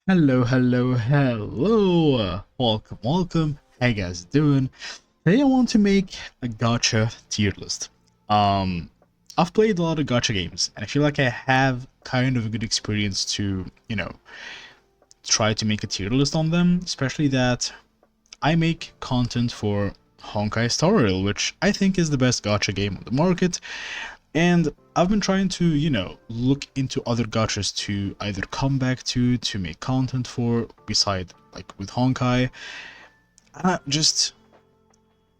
Hello. Welcome. How you guys doing? Today I want to make a gacha tier list. Um, I've played a lot of gacha games, and I feel like I have kind of a good experience to, try to make a tier list on them, especially that I make content for Honkai Star Rail, which I think is the best gacha game on the market, and I've been trying to, look into other gachas to either come back to make content for, beside like with Honkai. I'm just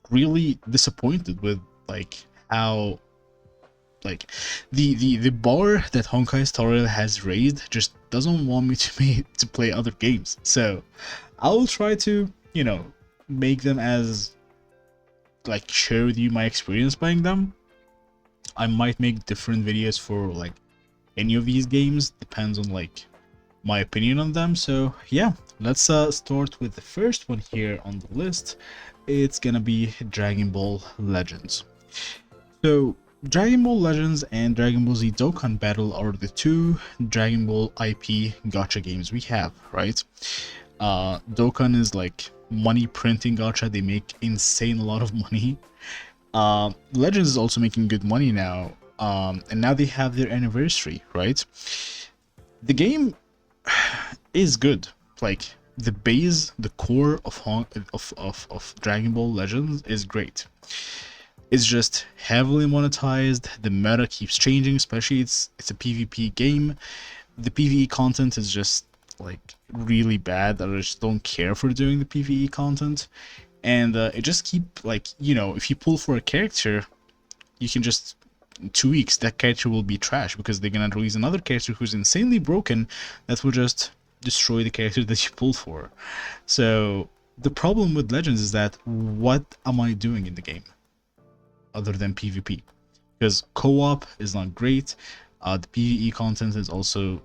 really disappointed with like how like the bar that Honkai Star Rail has raised just doesn't want me to play other games. So I will try to, make them as like share with you my experience playing them. I might make different videos for like any of these games, depends on like my opinion on them. So yeah, let's start with the first one here on the list. It's gonna be Dragon Ball Legends. So Dragon Ball Legends and Dragon Ball Z Dokkan Battle are the two Dragon Ball IP gacha games we have, right? Dokkan is like money printing gacha. They make insane a lot of money. Legends is also making good money now, and now they have their anniversary, right? The game is good. Like the base, the core of Dragon Ball Legends is great. It's just heavily monetized. The meta keeps changing, especially it's a PvP game. The PvE content is just like really bad. I just don't care for doing the PvE content, and it just keep like, if you pull for a character, you can just in 2 weeks that character will be trash because they're gonna release another character who's insanely broken that will just destroy the character that you pulled for. So the problem with Legends is that what am I doing in the game other than PvP? Because co-op is not great. The PvE content is also,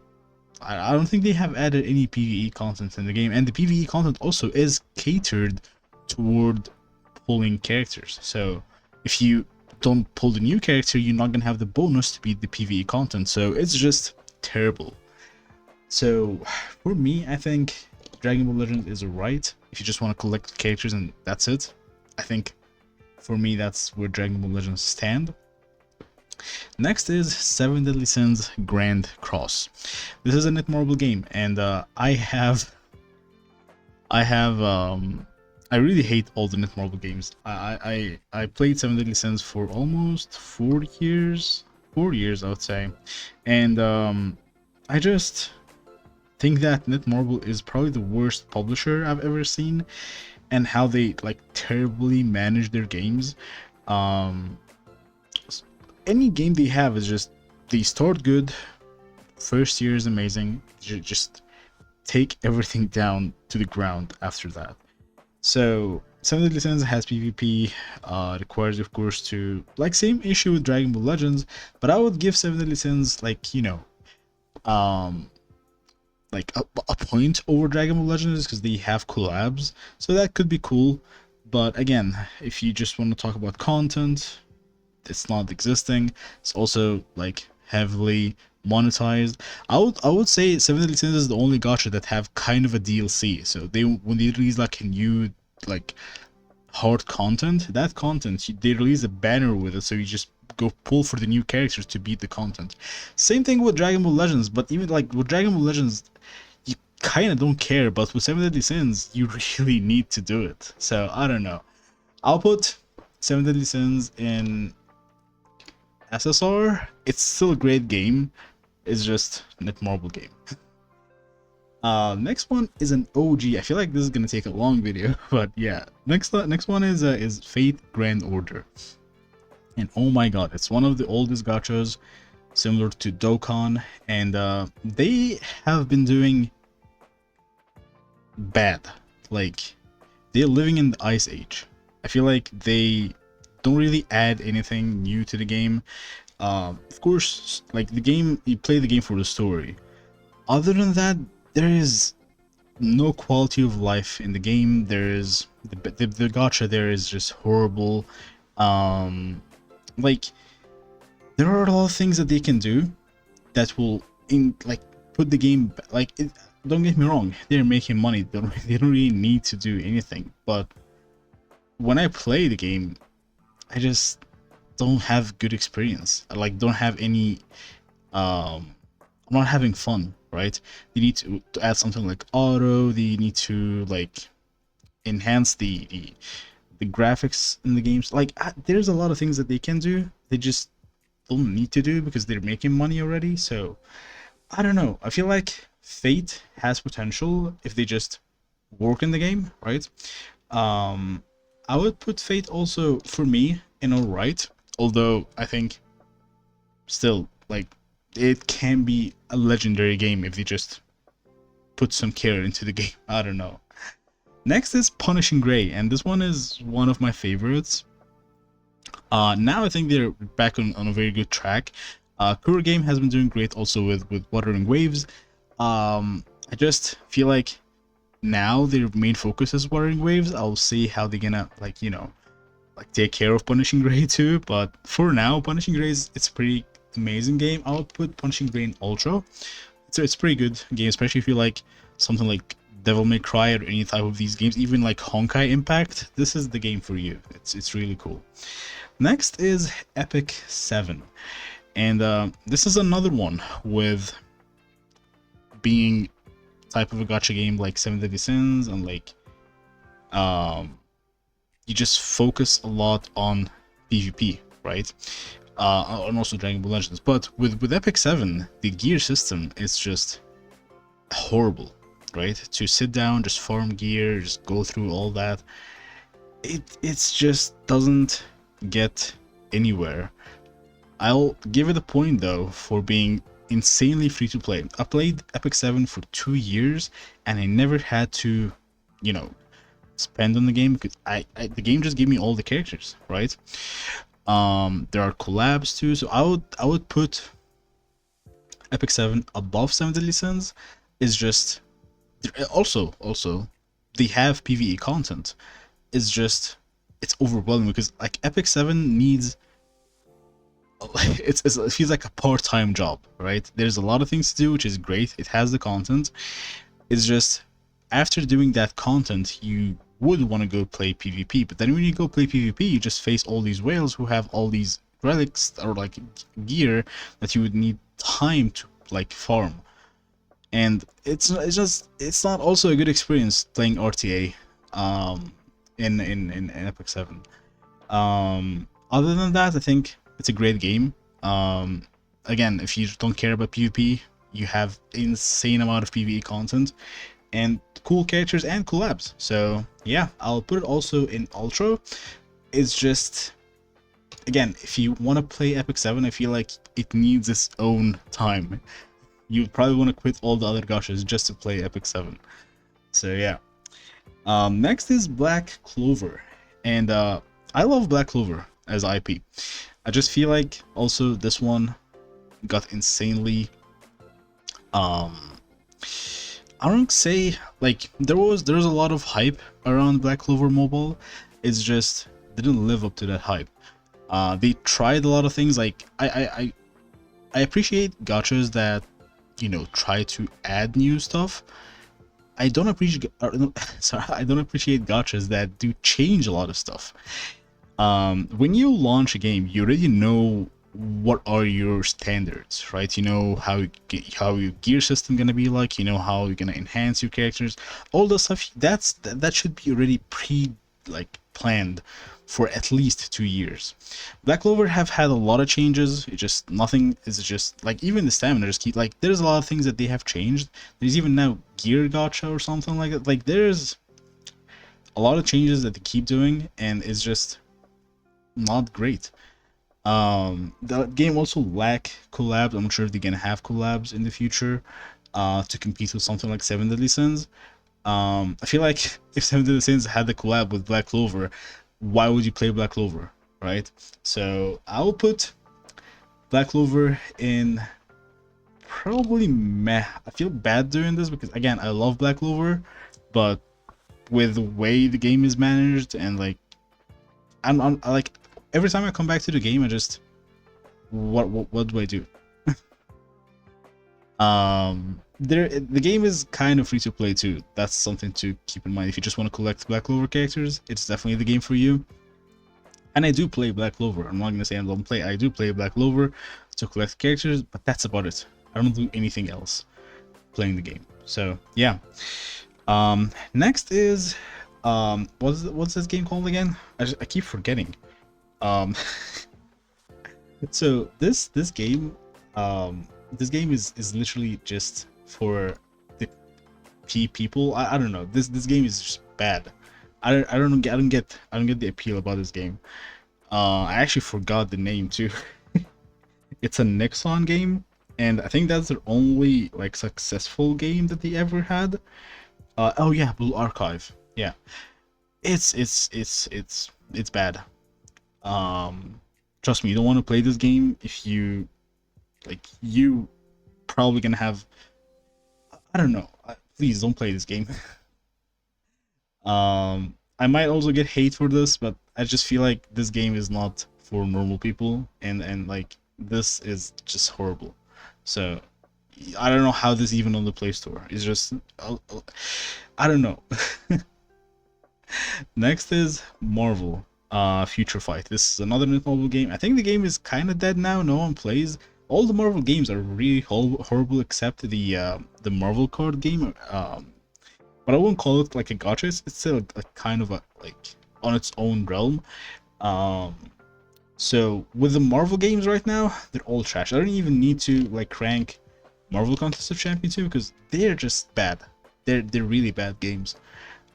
I don't think they have added any PvE content in the game, and the PvE content also is catered toward pulling characters. So if you don't pull the new character, you're not gonna have the bonus to beat the PvE content. So it's just terrible. So for me, I think Dragon Ball Legends is alright if you just want to collect characters and that's it. I think for me that's where Dragon Ball Legends stand. Next is Seven Deadly Sins Grand Cross. This is a netmarble game, and I really hate all the netmarble games. I played Seven Deadly Sins for almost 4 years, 4 years I would say, and I just think that Netmarble is probably the worst publisher I've ever seen, and how they like terribly manage their games. Um, any game they have is just, they start good, first year is amazing, just take everything down to the ground after that. So Seven Deadly Sins has PvP, requires of course to, like, same issue with Dragon Ball Legends, but I would give Seven Deadly Sins like, um like a point over Dragon Ball Legends because they have collabs, so that could be cool. But again, if you just want to talk about content, it's not existing. It's also like heavily monetized. I would say Seven Deadly Sins is the only gacha that have kind of a DLC. So they, when they release like a new like hard content, that content they release a banner with it, so you just go pull for the new characters to beat the content. Same thing with Dragon Ball Legends, but even like with Dragon Ball Legends, you kind of don't care, but with Seven Deadly Sins, you really need to do it. So I don't know. I'll put Seven Deadly Sins in SSR. It's still a great game. It's just netmarble game. Next one is an OG. I feel like this is gonna take a long video, but yeah. Next one is Fate Grand Order, and oh my god, it's one of the oldest gachas, similar to Dokkan, and they have been doing bad. Like, they're living in the Ice Age. I feel like they don't really add anything new to the game. Of course, like the game, you play the game for the story. Other than that, there is no quality of life in the game. There is the gacha there is just horrible. Like, there are a lot of things that they can do that will in like put the game like don't get me wrong, they're making money. They don't really need to do anything. But when I play the game, I just don't have good experience. I like don't have any. I'm not having fun, right? They need to add something like auto. They need to like enhance the graphics in the games. Like there's a lot of things that they can do. They just don't need to do because they're making money already. So I don't know. I feel like Fate has potential if they just work in the game, right? Um, I would put Fate also for me in alright, although I think still like it can be a legendary game if they just put some care into the game. I don't know. Next is Punishing Gray, and this one is one of my favorites. Now I think they're back on a very good track. Kuro Game has been doing great also with Wuthering Waves. I just feel like now their main focus is Wuthering Waves. I'll see how they're gonna like like take care of Punishing Gray too. But for now, Punishing Gray it's a pretty amazing game. I'll put Punishing Gray in Ultra. It's a pretty good game, especially if you like something like Devil May Cry or any type of these games, even like Honkai Impact. This is the game for you. It's really cool. Next is Epic 7, and this is another one with being type of a gacha game like Seven Deadly Sins, and like you just focus a lot on PvP, right? And also Dragon Ball Legends. But with Epic 7, the gear system is just horrible, right? To sit down, just farm gear, just go through all that, it's just doesn't get anywhere. I'll give it a point though for being insanely free to play. I played Epic 7 for 2 years and I never had to, you know, spend on the game because the game just gave me all the characters, right? There are collabs too, so I would put Epic 7 above Seven Deadly Sins. Is just also they have PvE content. It's overwhelming because like Epic 7 needs it feels like a part-time job, right? There's a lot of things to do, which is great. It has the content. It's just after doing that content, you would want to go play PvP, but then when you go play PvP, you just face all these whales who have all these relics or like gear that you would need time to like farm, and it's not also a good experience playing RTA in Epic 7. Other than that, I think it's a great game. Again, if you don't care about PvP, you have insane amount of PvE content and cool characters and collabs. So yeah, I'll put it also in Ultra. It's just, again, if you want to play Epic 7, I feel like it needs its own time. You'd probably want to quit all the other gachas just to play Epic 7. So yeah. Next is Black Clover, and I love Black Clover as IP. I just feel like also this one got insanely I don't say like there was a lot of hype around Black Clover Mobile. It's just didn't live up to that hype. They tried a lot of things. Like I appreciate gachas that, you know, try to add new stuff. I don't appreciate sorry, I don't appreciate gachas that do change a lot of stuff. When you launch a game, you already know what are your standards, right? You know how your gear system gonna be like. You know how you're gonna enhance your characters. All the stuff that should be already planned for at least 2 years. Black Clover have had a lot of changes. It just nothing is just like even the stamina just keep like there's a lot of things that they have changed. There's even now gear gacha or something like that. Like there's a lot of changes that they keep doing, and it's just not great. The game also lack collabs. I'm sure they're gonna have collabs in the future to compete with something like Seven Deadly Sins. I feel like if Seven Deadly Sins had the collab with Black Clover, why would you play Black Clover, right? So I will put Black Clover in probably meh. I feel bad doing this because again I love Black Clover, but with the way the game is managed and like I like every time I come back to the game I just what do I do? The game is kind of free to play too. That's something to keep in mind. If you just want to collect Black Clover characters, it's definitely the game for you. And I do play Black Clover. I'm not gonna say I don't play. I do play Black Clover to collect characters, but that's about it. I don't do anything else playing the game. So yeah. Next is what's this game called again? I keep forgetting. Um, so this game is literally just for the people. I don't know. This game is just bad. I don't get the appeal about this game. I actually forgot the name too. It's a Nexon game, and I think that's their only like successful game that they ever had. Oh yeah, Blue Archive. Yeah, it's bad. Um, Trust me, you don't want to play this game if you like. You probably gonna have. I don't know. Please don't play this game. I might also get hate for this, but I just feel like this game is not for normal people, and like this is just horrible. So I don't know how this even on the Play Store. It's just I don't know. Next is Marvel Future Fight. This is another Marvel game. I think the game is kind of dead now. No one plays. All the Marvel games are really horrible except the Marvel card game. But I wouldn't call it like a gacha. It's still like kind of a like on its own realm. Um, so with the Marvel games right now, they're all trash. I don't even need to like rank Marvel Contest of Champion 2 because they're just bad. They're really bad games.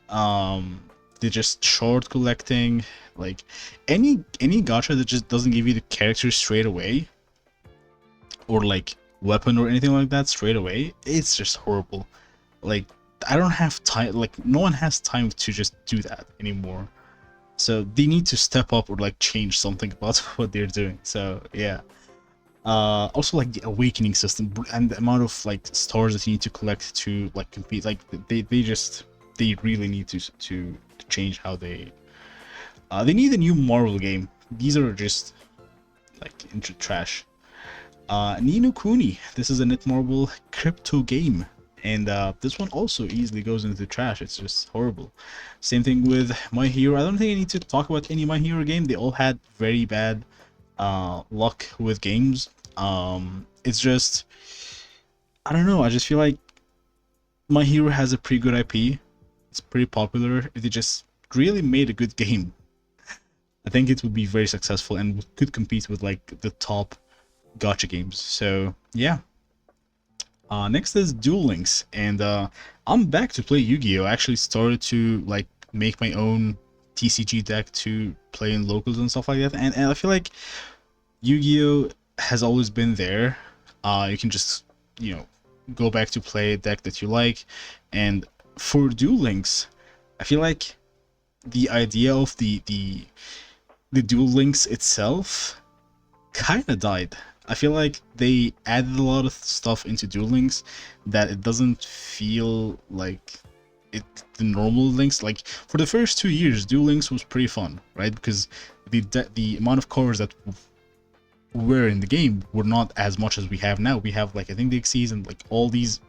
Um, they're just short collecting. Like any gacha that just doesn't give you the characters straight away, or like weapon or anything like that straight away, it's just horrible. Like I don't have time. Like no one has time to just do that anymore. So they need to step up or like change something about what they're doing. So yeah. Also like the awakening system and the amount of like stars that you need to collect to like compete. Like they really need to change how they need a new Marvel game. These are just like into trash. Ni no Kuni. This is a Netmarble crypto game, and this one also easily goes into trash. It's just horrible. Same thing with My Hero. I don't think I need to talk about any My Hero game. They all had very bad luck with games. It's just I don't know. I just feel like My Hero has a pretty good IP. It's pretty popular. If they just really made a good game, I think it would be very successful and could compete with like the top gacha games. So yeah. Next is Duel Links, and I'm back to play Yu-Gi-Oh! I actually started to like make my own TCG deck to play in locals and stuff like that, and I feel like Yu-Gi-Oh! Has always been there. You can just go back to play a deck that you like, and for Duel Links, I feel like the idea of the Duel Links itself kind of died. I feel like they added a lot of stuff into Duel Links that it doesn't feel like it the normal links. Like for the first 2 years, Duel Links was pretty fun, right? Because the amount of cards that were in the game were not as much as we have now. We have like I think the Xyz and like all these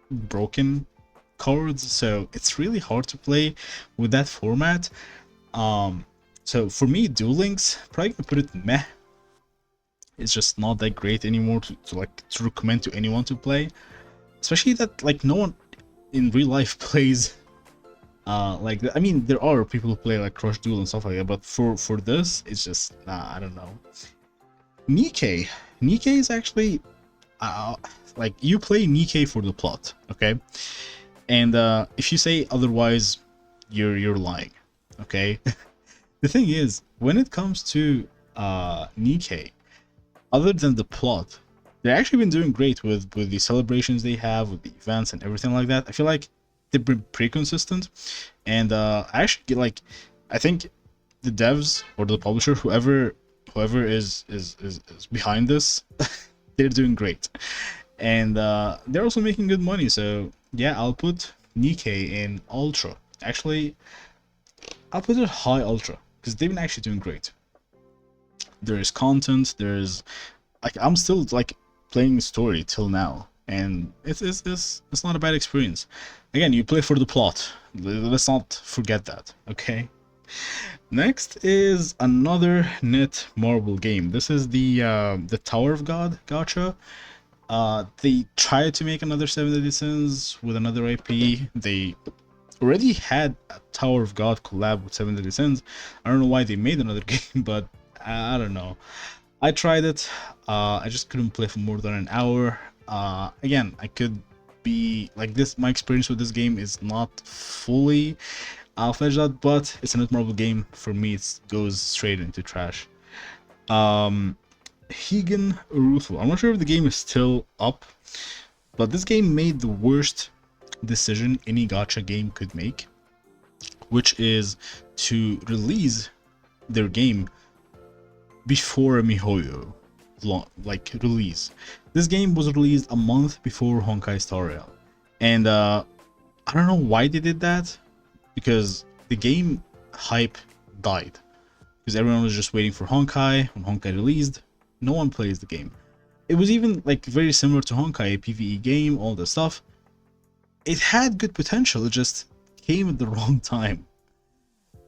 broken cards, so it's really hard to play with that format. So for me, Duel Links, probably gonna put it meh. It's just not that great anymore to recommend to anyone to play, especially that like no one in real life plays I mean there are people who play like Crush Duel and stuff like that, but for this it's just I don't know. Nikkei is actually like you play Nikkei for the plot, okay, and if you say otherwise you're lying, okay. The thing is, when it comes to Nikkei, other than the plot, they've actually been doing great with the celebrations they have, with the events and everything like that. I feel like they've been pretty consistent, and I actually get like, I think the devs or the publisher, whoever is behind this, they're doing great, and they're also making good money. So yeah, I'll put Nikkei in Ultra. Actually, I'll put it high Ultra because they've been actually doing great. There is content. There's like I'm still like playing the story till now. and it's not a bad experience. Again, you play for the plot. Let's not forget that. Okay. Next is another Net Marble game. This is the Tower of God Gacha. They tried to make another Seven Deadly Sins with another IP. They already had a Tower of God collab with Seven Deadly Sins. I don't know why they made another game, but I don't know. I tried it. I just couldn't play for more than an hour. Again, I could be like this. My experience with this game is not fully fledged out, but it's a Net Marble game. For me, it goes straight into trash. Higan Ruthful. I'm not sure if the game is still up, but this game made the worst decision any gacha game could make, which is to release their game before a miHoYo release. This game was released a month before Honkai Star Rail, and I don't know why they did that, because the game hype died because everyone was just waiting for Honkai. When Honkai released, no one plays the game. It was even like very similar to Honkai, a PvE game, all the stuff. It had good potential, it just came at the wrong time.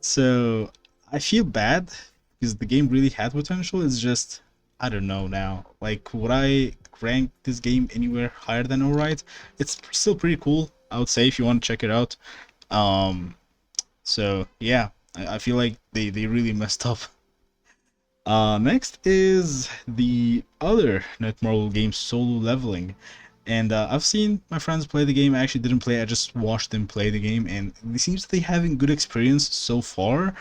So I feel bad because the game really had potential. It's just, I don't know now. Like, would I rank this game anywhere higher than alright? It's still pretty cool, I would say, if you want to check it out. So yeah, I feel like they really messed up. Next is the other Net Marble game, Solo Leveling. And I've seen my friends play the game. I actually didn't play, I just watched them play the game, and it seems to be having good experience so far.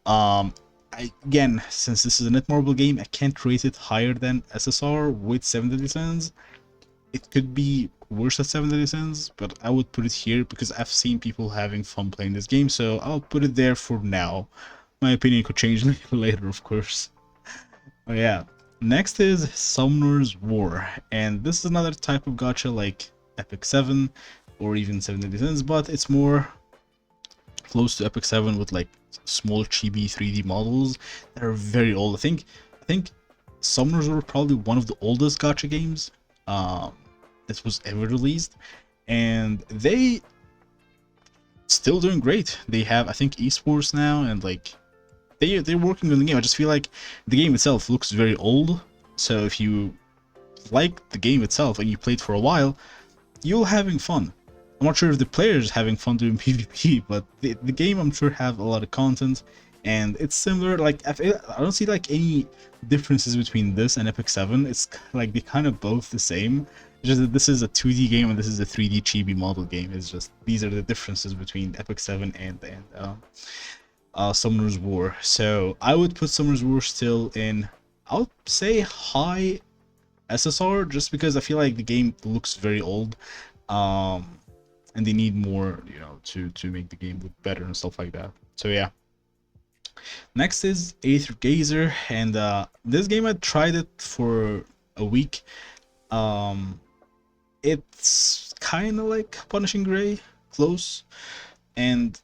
Again, since this is a Net Marble game, I can't rate it higher than SSR with 7 Deadly Sins. It could be worse than 7 Deadly Sins, but I would put it here because I've seen people having fun playing this game, so I'll put it there for now. My opinion could change later, of course. Oh yeah. Next is Summoner's War, and this is another type of gacha like Epic 7 or even 7 Deadly Sins, but it's more close to Epic 7 with like small chibi 3D models that are very old. I think Summoners War probably one of the oldest gacha games that was ever released, and they still doing great. They have, I think, esports now, and like they're working on the game. I just feel like the game itself looks very old, so if you like the game itself and you played for a while, you're having fun. I'm not sure if the players having fun doing PvP, but the game I'm sure have a lot of content, and it's similar. Like I don't see like any differences between this and Epic 7. It's like they kind of both the same. It's just that this is a 2D game and this is a 3D chibi model game. It's just these are the differences between Epic 7 and Summoner's War. So I would put Summoner's War still in, I would say, high SSR, just because I feel like the game looks very old, and they need more, you know, to make the game look better and stuff like that. So yeah. Next is Aether Gazer, and this game I tried it for a week. It's kind of like Punishing Gray, close, and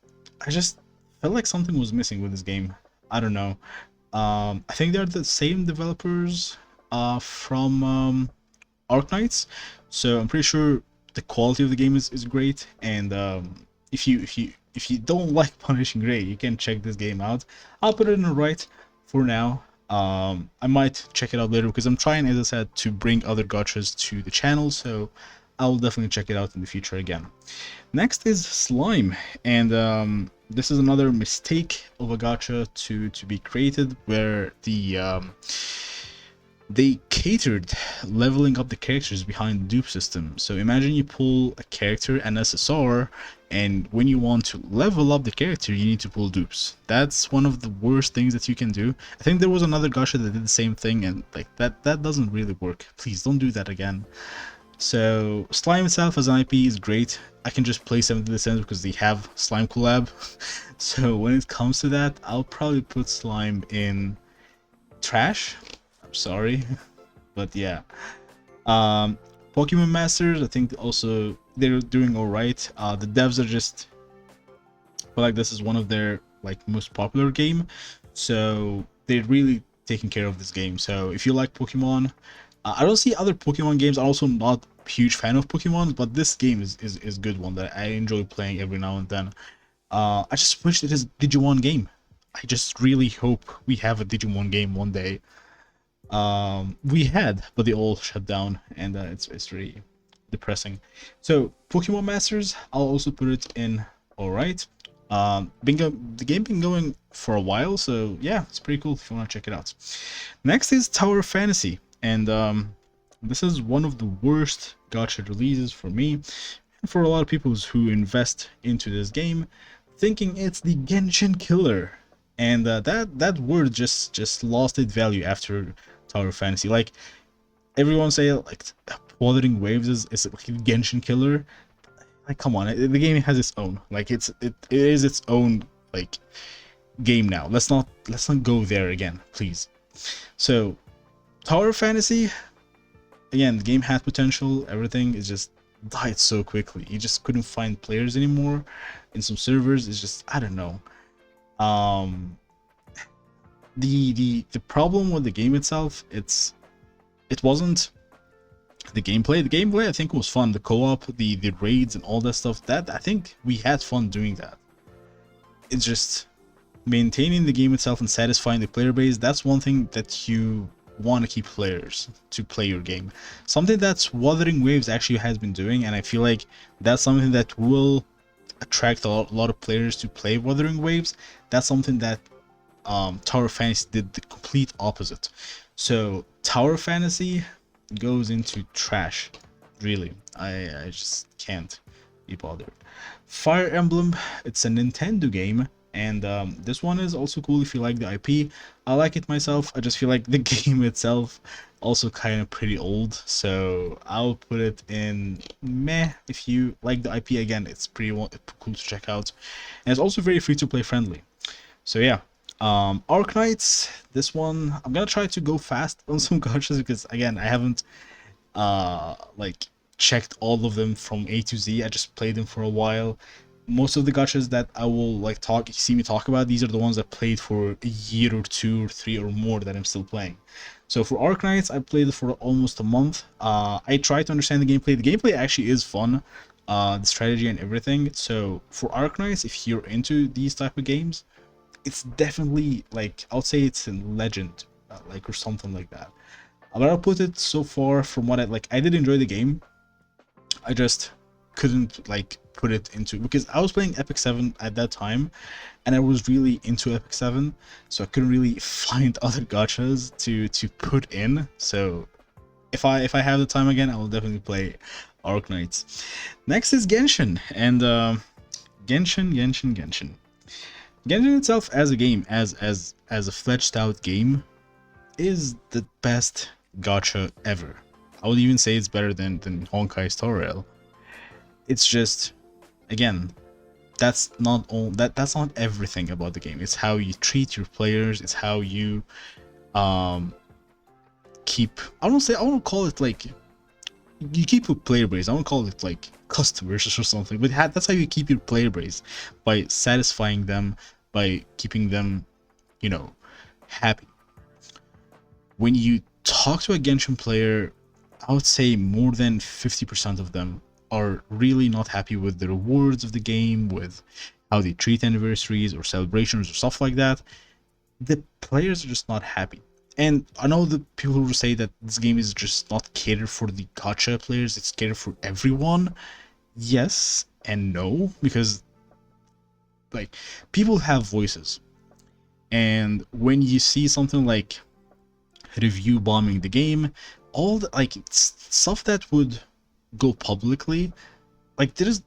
I just felt like something was missing with this game. I don't know. I think they're the same developers from Arknights, so I'm pretty sure the quality of the game is great. And if you don't like Punishing Gray, you can check this game out. I'll put it in the right for now. I might check it out later because I'm trying, as I said, to bring other gachas to the channel, so I'll definitely check it out in the future again. Next is Slime, and this is another mistake of a gacha to be created, where they catered leveling up the characters behind the dupe system. So imagine you pull a character and SSR, and when you want to level up the character, you need to pull dupes. That's one of the worst things that you can do. I think there was another gacha that did the same thing, and like that doesn't really work. Please don't do that again. So Slime itself as an IP is great. I can just play 7 Deadly Sins because they have Slime collab. So when it comes to that, I'll probably put Slime in trash. I'm sorry, but yeah. Pokemon Masters, I think also they're doing all right. The devs are just, I feel like this is one of their like most popular game, so they're really taking care of this game. So if you like Pokemon, I don't see other Pokemon games are also not huge fan of Pokemon, but this game is good one that I enjoy playing every now and then. I just wish it is Digimon game. I just really hope we have a Digimon game one day. We had, but they all shut down, and it's really depressing. So Pokemon Masters, I'll also put it in alright. The game been going for a while, so yeah, it's pretty cool if you want to check it out. Next is Tower of Fantasy, and this is one of the worst gacha releases for me, and for a lot of people who invest into this game, thinking it's the Genshin killer, and that word just lost its value after Tower of Fantasy. Like everyone say, like Wuthering Waves is like a Genshin killer. Like come on, the game has its own. Like it is its own like game now. Let's not go there again, please. So Tower of Fantasy, again, the game had potential. Everything is just died so quickly. You just couldn't find players anymore in some servers. It's just, I don't know. The problem with the game itself, it wasn't the gameplay. The gameplay I think was fun. The co-op, the raids and all that stuff, that I think we had fun doing that. It's just maintaining the game itself and satisfying the player base. That's one thing that you want to keep players to play your game. Something that's Wuthering Waves actually has been doing, and I feel like that's something that will attract a lot of players to play Wuthering Waves. That's something that Tower of Fantasy did the complete opposite. So Tower of Fantasy goes into trash. Really, I just can't be bothered. Fire Emblem, it's a Nintendo game, and this one is also cool if you like the IP. I like it myself. I just feel like the game itself also kind of pretty old, so I'll put it in meh. If you like the IP, again, it's pretty cool to check out, and it's also very free to play friendly. So yeah. Arknights, this one I'm gonna try to go fast on some gachas because again I haven't like checked all of them from A to Z. I just played them for a while. Most of the gachas that I will like see me talk about, these are the ones that played for a year or 2 or 3 or more that I'm still playing. So for Arknights, I played it for almost a month. I tried to understand the gameplay. The gameplay actually is fun, the strategy and everything. So for Arknights, if you're into these type of games, it's definitely like, I'll say it's a legend, like, or something like that. But I'll put it so far from what I did enjoy the game. I just couldn't like put it into, because I was playing Epic 7 at that time and I was really into Epic 7, so I couldn't really find other gachas to put in. So if I have the time again, I will definitely play Arknights. Next is Genshin, and Genshin itself as a game, as a fledged out game, is the best gacha ever. I would even say it's better than Honkai Star Rail. It's just, again, that's not everything about the game. It's how you treat your players. It's how you keep, I won't call it like you keep a player base. I won't call it like customers or something, but that's how you keep your player base, by satisfying them, by keeping them, you know, happy. When you talk to a Genshin player, I would say more than 50% of them are really not happy with the rewards of the game, with how they treat anniversaries or celebrations or stuff like that. The players are just not happy. And I know the people who say that this game is just not catered for the gacha players, it's catered for everyone. Yes and no, because like people have voices. And when you see something like review bombing the game, all the like stuff that would go publicly, like there's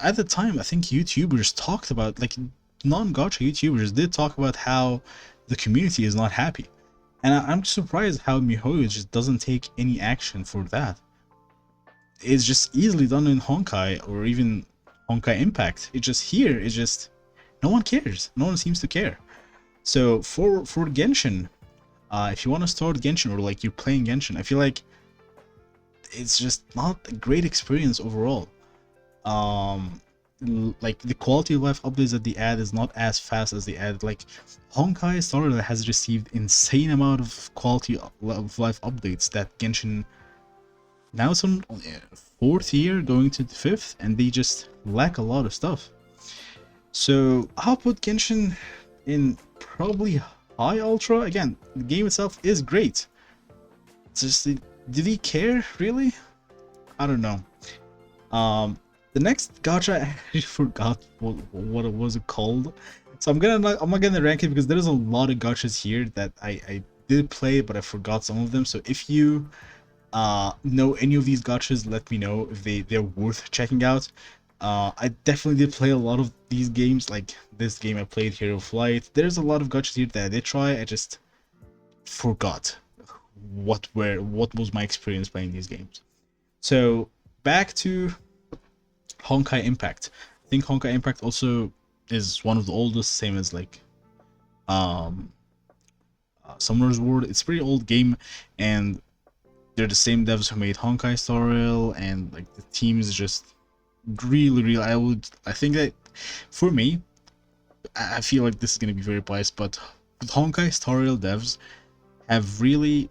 at the time I think YouTubers talked about, like non-gacha YouTubers did talk about how the community is not happy. And I'm surprised how MiHoYo just doesn't take any action for that. It's just easily done in Honkai or even Honkai Impact. It's just here, it's just no one cares. No one seems to care. So for Genshin, if you want to start Genshin or like you're playing Genshin, I feel like it's just not a great experience overall. Like the quality of life updates that they add is not as fast as they add. Like Honkai Star Rail has received insane amount of quality of life updates that Genshin Now it's on fourth year going to the fifth, and they just lack a lot of stuff. So I'll put Genshin in probably high ultra. Again, the game itself is great. It's just, did he care really? I don't know. The next gacha, I actually forgot what it was called. So I'm not gonna rank it because there's a lot of gachas here that I did play, but I forgot some of them. So if you know any of these gachas, let me know if they're worth checking out. I definitely did play a lot of these games, like this game I played, Hero Flight. There's a lot of gachas here that I did try. I just forgot what was my experience playing these games. So back to Honkai Impact. I think Honkai Impact also is one of the oldest, same as like um Summoner's World. It's a pretty old game, and they're the same devs who made Honkai Star Rail, and like the team is just really I think that for me, I feel like this is gonna be very biased, but the Honkai Star Rail devs have really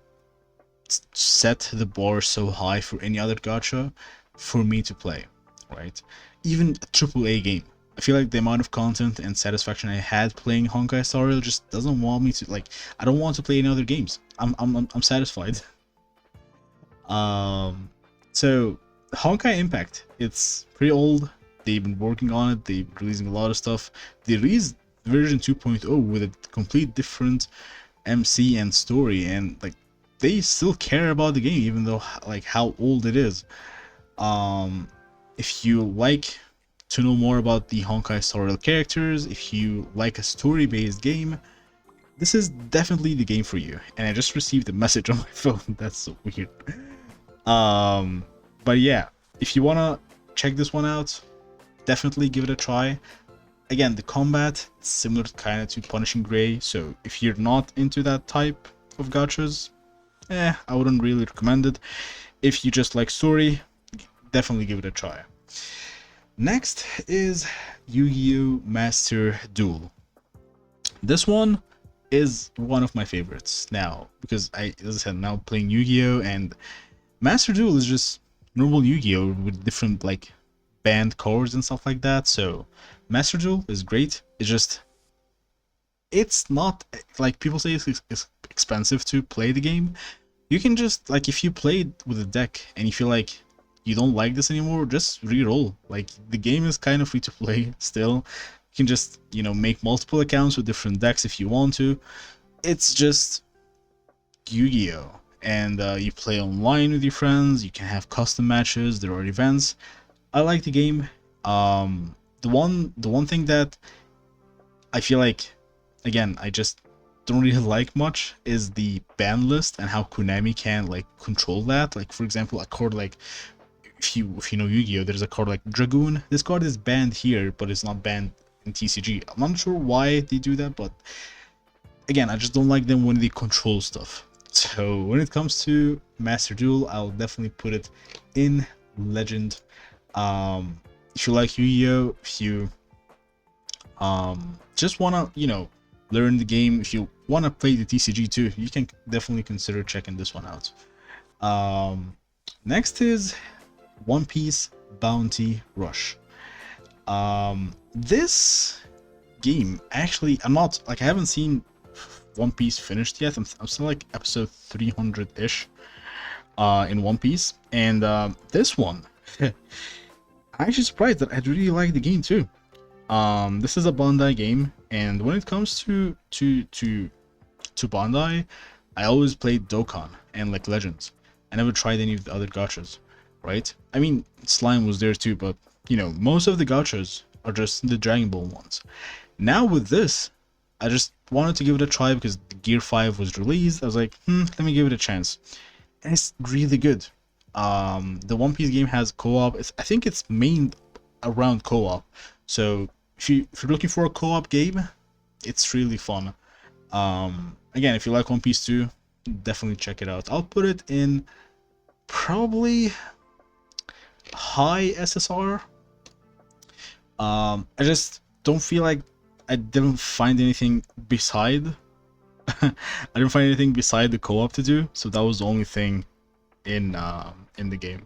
set the bar so high for any other gacha for me to play, right? Even a AAA game. I feel like the amount of content and satisfaction I had playing Honkai Star Rail just doesn't want me to, like, I don't want to play any other games. I'm satisfied. Um, so Honkai Impact, it's pretty old. They've been working on it. They've been releasing a lot of stuff. They released version 2.0 with a complete different MC and story, and like they still care about the game even though like how old it is. If you like to know more about the Honkai Star Rail characters, if you like a story-based game, this is definitely the game for you. And I just received a message on my phone. That's so weird. But yeah, if you wanna check this one out, definitely give it a try. Again, the combat is similar kind of to Punishing Gray, so if you're not into that type of gachas, I wouldn't really recommend it. If you just like story, definitely give it a try. Next is Yu-Gi-Oh! Master Duel. This one is one of my favorites now because as I said, now playing Yu-Gi-Oh! And Master Duel is just normal Yu-Gi-Oh! With different like banned cards and stuff like that. So Master Duel is great. It's not like people say it's expensive to play the game. You can just, like, if you played with a deck and you feel like you don't like this anymore, just re-roll. Like, the game is kind of free to play still. You can just, you know, make multiple accounts with different decks if you want to. It's just Yu-Gi-Oh! And you play online with your friends, you can have custom matches, there are events. I like the game. The one thing that I feel like, again, I just don't really like much is the ban list and how Konami can like control that. Like, for example, a card like, if you know Yu-Gi-Oh, there's a card like Dragoon. This card is banned here, but it's not banned in TCG. I'm not sure why they do that, but again, I just don't like them when they control stuff. So when it comes to Master Duel, I'll definitely put it in Legend. If you like Yu-Gi-Oh, if you just wanna, you know, learn the game, if you wanna play the TCG too, you can definitely consider checking this one out. Next is One Piece Bounty Rush. This game, actually, I'm not, like, I haven't seen One Piece finished yet. I'm still like episode 300-ish in One Piece, and this one, I'm actually surprised that I really like the game too. This is a Bandai game, and when it comes to Bandai, I always played Dokkan and like Legends. I never tried any of the other gachas, right? I mean, Slime was there too, but you know, most of the gachas are just the Dragon Ball ones. Now with this, I just wanted to give it a try because the Gear 5 was released. I was like, let me give it a chance. And it's really good. The One Piece game has co-op. I think it's main around co-op. So if you're looking for a co-op game, it's really fun. Again, if you like One Piece 2, definitely check it out. I'll put it in probably high SSR. I just don't feel like I didn't find anything beside I didn't find anything beside the co-op to do, so that was the only thing in the game.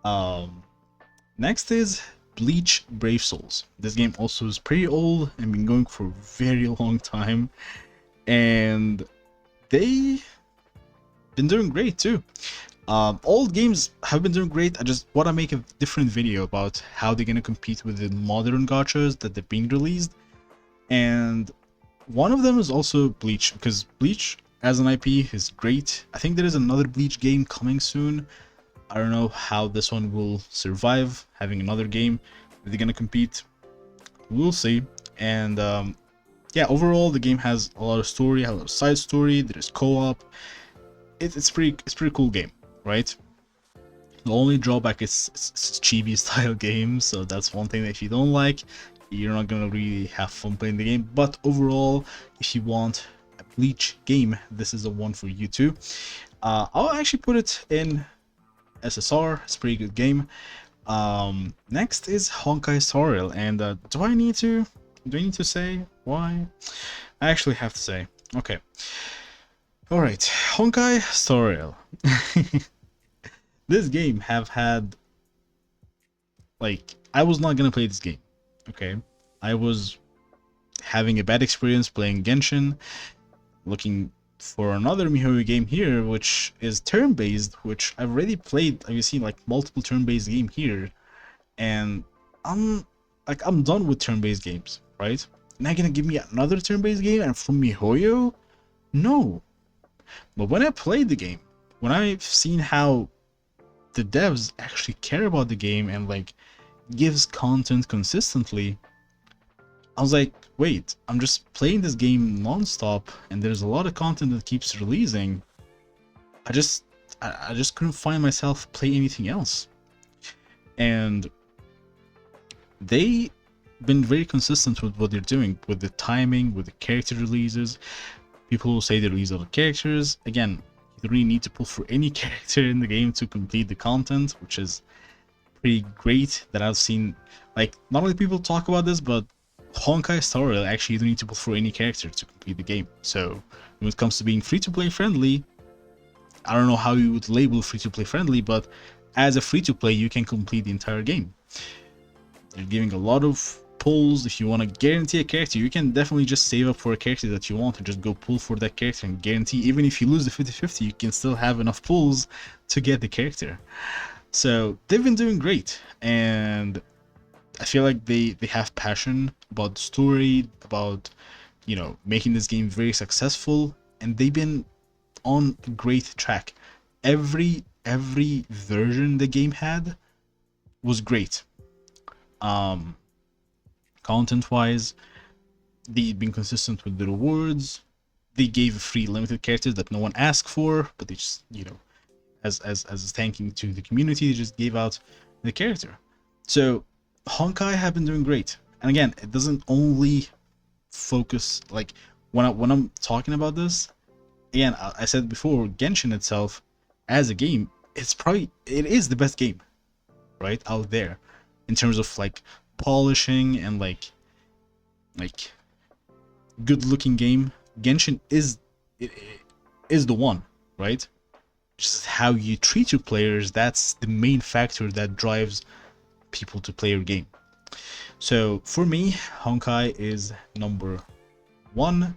Um, Next is Bleach Brave Souls. This game also is pretty old and been going for a very long time, and they been doing great too. Old games have been doing great. I just want to make a different video about how they're gonna compete with the modern gachas that they're being released, and one of them is also Bleach, because Bleach as an IP is great. I think there is another Bleach game coming soon. I don't know how this one will survive having another game. Are they gonna compete? We'll see. And yeah, overall the game has a lot of story, a lot of side story. There's co-op. It's pretty cool game, right? The only drawback is it's chibi style game, so that's one thing that if you don't like, you're not gonna really have fun playing the game. But overall, if you want a Bleach game, this is the one for you too. I'll actually put it in SSR. It's a pretty good game. Next is Honkai Star Rail, and do I need to say why? I actually have to say. Okay. All right, Honkai Star Rail. This game have had, like, I was not gonna play this game. Okay, I was having a bad experience playing Genshin, looking for another MiHoYo game here, which is turn-based, which I've already played. I've seen like multiple turn-based game here, and I'm done with turn-based games, right? Now gonna give me another turn-based game and from MiHoYo? No. But when I played the game, when I've seen how the devs actually care about the game and like gives content consistently, I was like, wait, I'm just playing this game non-stop and there's a lot of content that keeps releasing. I just couldn't find myself play anything else. And they been very consistent with what they're doing, with the timing, with the character releases. People will say they release a lot of characters. Again, you don't really need to pull for any character in the game to complete the content, which is pretty great that I've seen. Like, not only people talk about this, but Honkai Star Rail actually you don't need to pull for any character to complete the game. So when it comes to being free-to-play friendly, I don't know how you would label free-to-play friendly, but as a free-to-play you can complete the entire game. They're giving a lot of pulls. If you want to guarantee a character, you can definitely just save up for a character that you want and just go pull for that character and guarantee, even if you lose the 50-50, you can still have enough pulls to get the character. So they've been doing great, and I feel like they have passion about the story, about, you know, making this game very successful, and they've been on a great track. Every version the game had was great. Content wise, they've been consistent with the rewards. They gave free limited characters that no one asked for, but they just, you know, as thanking to the community, they just gave out the character. So Honkai have been doing great. And again, it doesn't only focus, like, when I'm talking about this, again, I said before, Genshin itself as a game, it is the best game right out there in terms of like polishing and like good looking game. Genshin is the one, right? Just how you treat your players, that's the main factor that drives people to play your game. So for me, Honkai is number one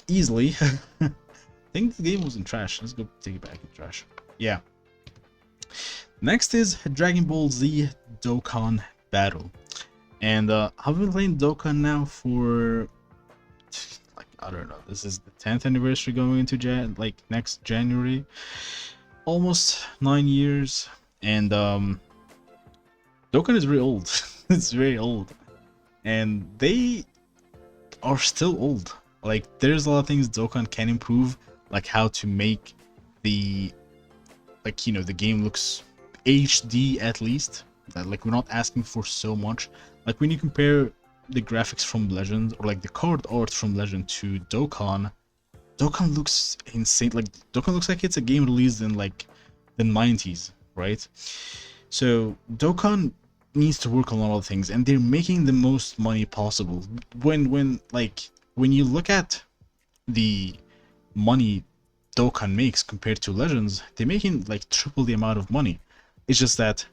easily. I think the game was in trash. Let's go take it back in trash. Yeah. Next is Dragon Ball Z Dokkan Battle. And I've been playing Dokkan now for, like, I don't know, this is the 10th anniversary going into next January. Almost 9 years. And Dokkan is very old. It's very old. And they are still old. Like, there's a lot of things Dokkan can improve, like how to make the, like, you know, the game looks HD at least. That, like, we're not asking for so much. Like, when you compare the graphics from Legend, or like the card art from Legend to Dokkan, Dokkan looks insane. Like, Dokkan looks like it's a game released in like the 90s, right? So Dokkan needs to work on a lot of things, and they're making the most money possible. When you look at the money Dokkan makes compared to Legends, they're making like triple the amount of money. It's just that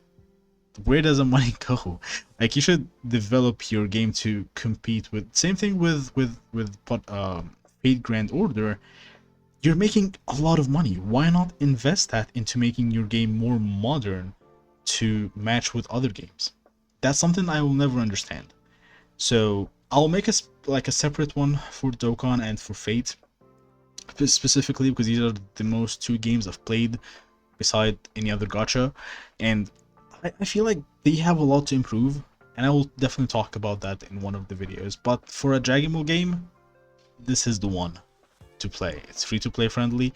where does the money go? Like, you should develop your game to compete with. Same thing with Fate Grand Order. You're making a lot of money. Why not invest that into making your game more modern to match with other games? That's something I will never understand. So I'll make like a separate one for Dokkan and for Fate specifically, because these are the most two games I've played beside any other gacha, and I feel like they have a lot to improve, and I will definitely talk about that in one of the videos. But for a Dragon Ball game, this is the one to play. It's free to play friendly.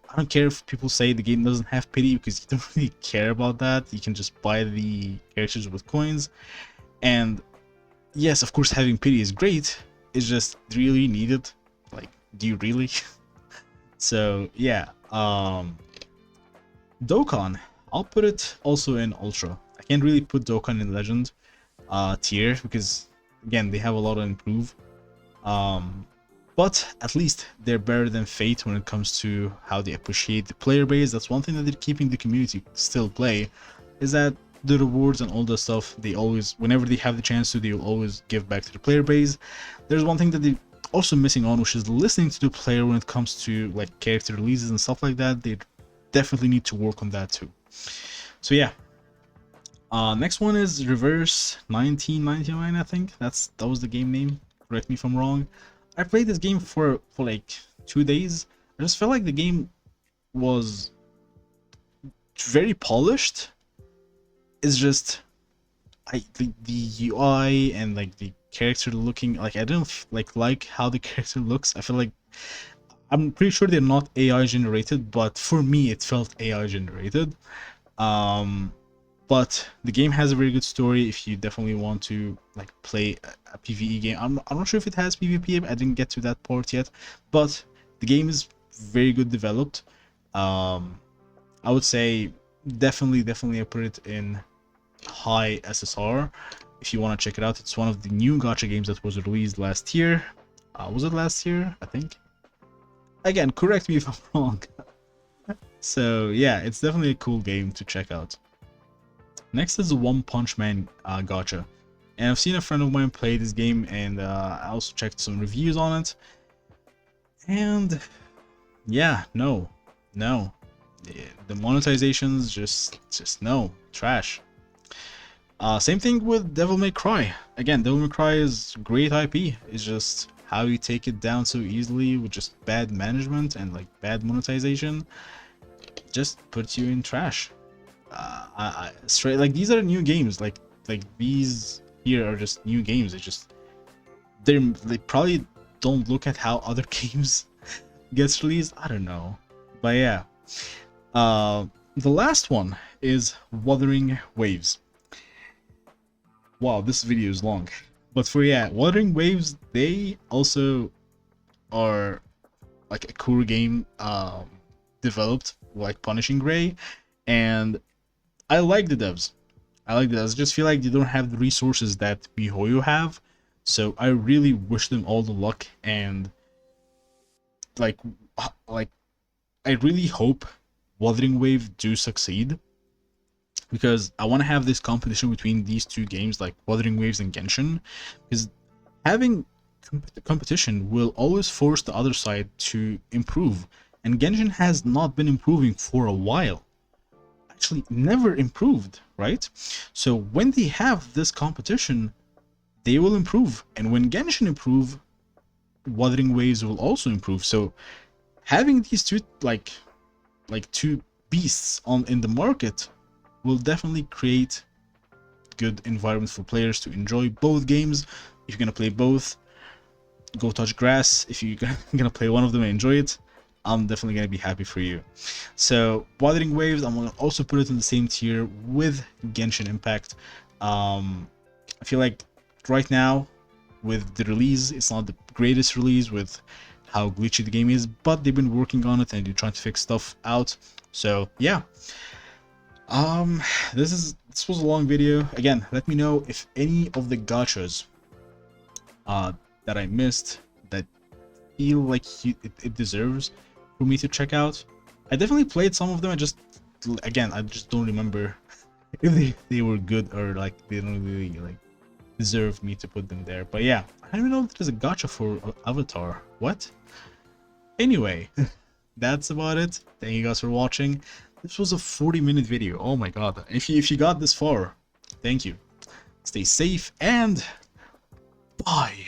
I don't care if people say the game doesn't have pity, because you don't really care about that. You can just buy the characters with coins, and yes, of course, having pity is great. It's just, do you really need it? Like, do you really? So yeah, Dokkan, I'll put it also in Ultra. I can't really put Dokkan in Legend tier, because again, they have a lot to improve. But at least they're better than Fate when it comes to how they appreciate the player base. That's one thing that they're keeping the community still play, is that the rewards and all the stuff, they always, whenever they have the chance to, they will always give back to the player base. There's one thing that they also missing on, which is listening to the player when it comes to like character releases and stuff like that. They definitely need to work on that too. So yeah, next one is Reverse 1999. I think that was the game name, correct me if I'm wrong. I played this game for like 2 days. I just felt like the game was very polished. It's just the UI and like the character looking, like I didn't like how the character looks. I feel like, I'm pretty sure they're not AI generated, but for me it felt AI generated. But the game has a very good story if you definitely want to like play a PvE game. I'm not sure if it has PvP. I didn't get to that part yet, but the game is very good developed. I would say definitely I put it in high SSR if you want to check it out. It's one of the new gacha games that was released last year. Was it last year? I think. Again, correct me if I'm wrong. So yeah, it's definitely a cool game to check out. Next is the One Punch Man gacha, and I've seen a friend of mine play this game, and I also checked some reviews on it. And yeah, no, the monetizations just no, trash. Same thing with Devil May Cry. Again, Devil May Cry is great IP. It's just how you take it down so easily with just bad management and like bad monetization just puts you in trash. Straight, like, these are new games. Like these here are just new games. They probably don't look at how other games gets released. I don't know, but yeah. The last one is Wuthering Waves. Wow, this video is long, but for Wuthering Waves, they also are like a cool game developed like Punishing Gray, and I like the devs. I just feel like they don't have the resources that MiHoYo have, so I really wish them all the luck, and like I really hope Wuthering Wave do succeed, because I want to have this competition between these two games, like Wuthering Waves and Genshin, because having competition will always force the other side to improve, and Genshin has not been improving for a while. Actually, never improved, right? So when they have this competition, they will improve, and when Genshin improve, Wuthering Waves will also improve. So having these two like two beasts in the market will definitely create good environment for players to enjoy both games. If you're gonna play both, go touch grass. If you're gonna play one of them and enjoy it, I'm definitely gonna be happy for you. So Wuthering Waves, I'm gonna also put it in the same tier with Genshin Impact. I feel like right now with the release, it's not the greatest release with how glitchy the game is, but they've been working on it and they're trying to fix stuff out. So yeah, this was a long video. Again, let me know if any of the gachas that I missed that feel like it deserves for me to check out. I definitely played some of them. I just don't remember if they were good or like they don't really like deserve me to put them there. But yeah, I don't even know if there's a gacha for Avatar. What? Anyway, that's about it. Thank you guys for watching. This was a 40-minute video. Oh my god. If you got this far, thank you. Stay safe and bye.